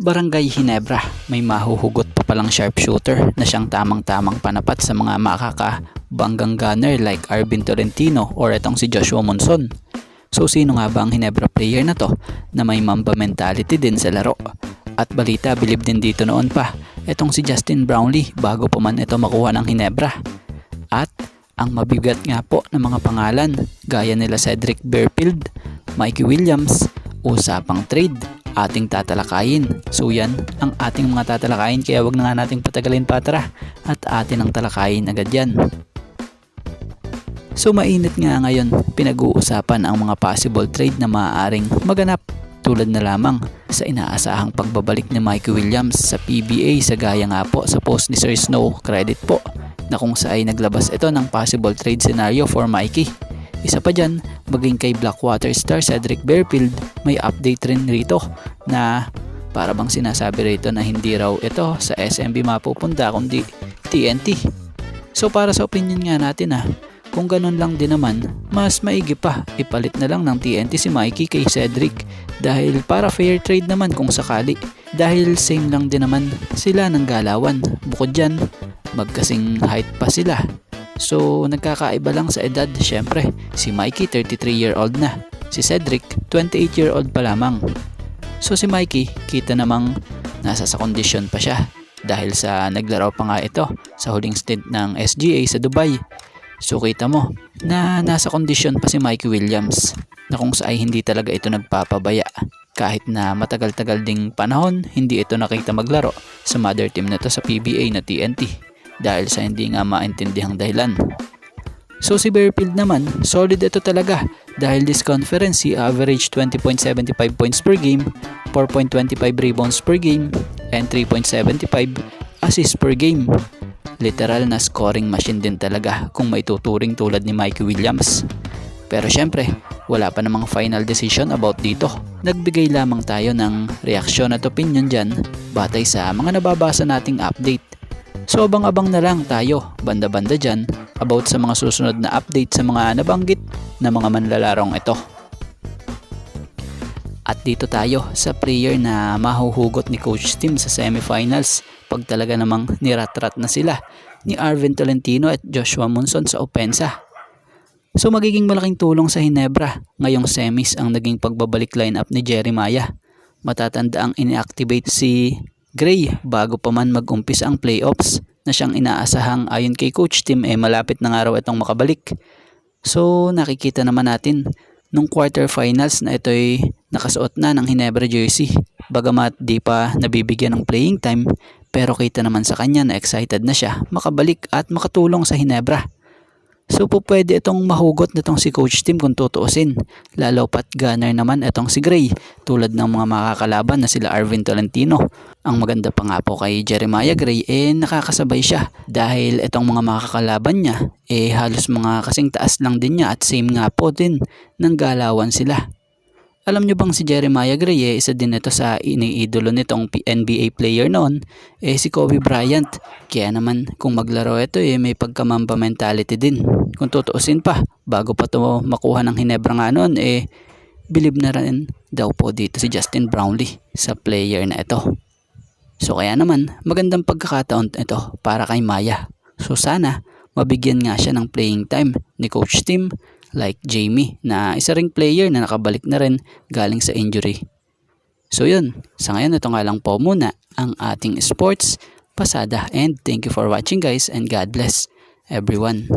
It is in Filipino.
Barangay Ginebra, may mahuhugot pa palang sharpshooter na siyang tamang-tamang panapat sa mga makakabanggang gunner like Arvin Tolentino or etong si Joshua Monson. So sino nga ba ang Ginebra player na to na may Mamba mentality din sa laro? At balita, bilib din dito noon pa etong si Justin Brownlee bago pa man ito makuha ng Ginebra. At ang mabigat nga po ng mga pangalan gaya nila Cedric Bearfield, Mikey Williams, usapang trade ating tatalakayin. So yan ang ating mga tatalakayin, kaya wag na nga nating patagalin pa, tara at atin ang talakayin agad yan. So mainit nga ngayon pinag-uusapan ang mga possible trade na maaaring maganap, tulad na lamang sa inaasahang pagbabalik ni Mikey Williams sa PBA sa gaya nga po sa post ni Sir Snow Credit po na kung saan naglabas ito ng possible trade scenario for Mikey. Isa pa dyan, maging kay Blackwater star Cedric Bearfield, may update rin rito na para bang sinasabi rito na hindi raw ito sa SMB mapupunta kundi TNT. So para sa opinion nga natin kung ganun lang din naman, mas maigi pa ipalit na lang ng TNT si Mikey kay Cedric dahil para fair trade naman kung sakali, dahil same lang din naman sila ng galawan. Bukod dyan, magkasing height pa sila. So nagkakaiba lang sa edad, syempre. Si Mikey 33-year-old na, si Cedric 28-year-old pa lamang. So si Mikey, kita namang nasa sa kondisyon pa siya dahil sa naglaro pa nga ito sa huling stint ng SGA sa Dubai. So kita mo na nasa kondisyon pa si Mikey Williams na kung saan hindi talaga ito nagpapabaya. Kahit na matagal-tagal ding panahon hindi ito nakita maglaro sa mother team na to sa PBA na TNT dahil sa hindi nga maintindihang dahilan. So si Bearfield naman, solid ito talaga dahil this conference he averaged 20.75 points per game, 4.25 rebounds per game, and 3.75 assists per game. Literal na scoring machine din talaga kung maituturing tulad ni Mikey Williams. Pero syempre, wala pa namang final decision about dito. Nagbigay lamang tayo ng reaksyon at opinion dyan batay sa mga nababasa nating update. So abang-abang na lang tayo banda-banda dyan about sa mga susunod na update sa mga nabanggit na mga manlalarong ito. At dito tayo sa player na mahuhugot ni Coach Tim sa semifinals pag talaga namang niratrat na sila ni Arvin Tolentino at Joshua Monson sa opensa. So magiging malaking tulong sa Ginebra ngayong semis ang naging pagbabalik lineup ni Jeremiah. Matatanda ang inactivate si Gray bago pa man mag-umpisa ang playoffs na siyang inaasahang ayon kay Coach Tim malapit na nga raw itong makabalik. So nakikita naman natin nung quarterfinals na ito'y nakasuot na ng Ginebra jersey. Bagamat di pa nabibigyan ng playing time, pero kita naman sa kanya na excited na siya makabalik at makatulong sa Ginebra. So pwede itong mahugot na itong si Coach Tim kung tutuusin. Lalo pat gunner naman itong si Gray tulad ng mga makakalaban na sila Arvin Tolentino. Ang maganda pa nga po kay Jeremiah Gray nakakasabay siya dahil itong mga makakalaban niya halos mga kasing taas lang din niya at same nga po din ng galawan sila. Alam nyo bang si Jeremiah Gray isa din ito sa iniidolo nitong NBA player noon si Kobe Bryant. Kaya naman kung maglaro ito may pagkamamba mentality din. Kung tutuusin pa bago pa ito makuha ng Ginebra nga noon bilib na rin daw po dito si Justin Brownlee sa player na ito. So kaya naman magandang pagkakataon ito para kay Maya. So sana mabigyan nga siya ng playing time ni Coach Tim like Jamie na isa ring player na nakabalik na rin galing sa injury. So yun, sa ngayon ito nga lang po muna ang ating sports pasada and thank you for watching guys and God bless everyone.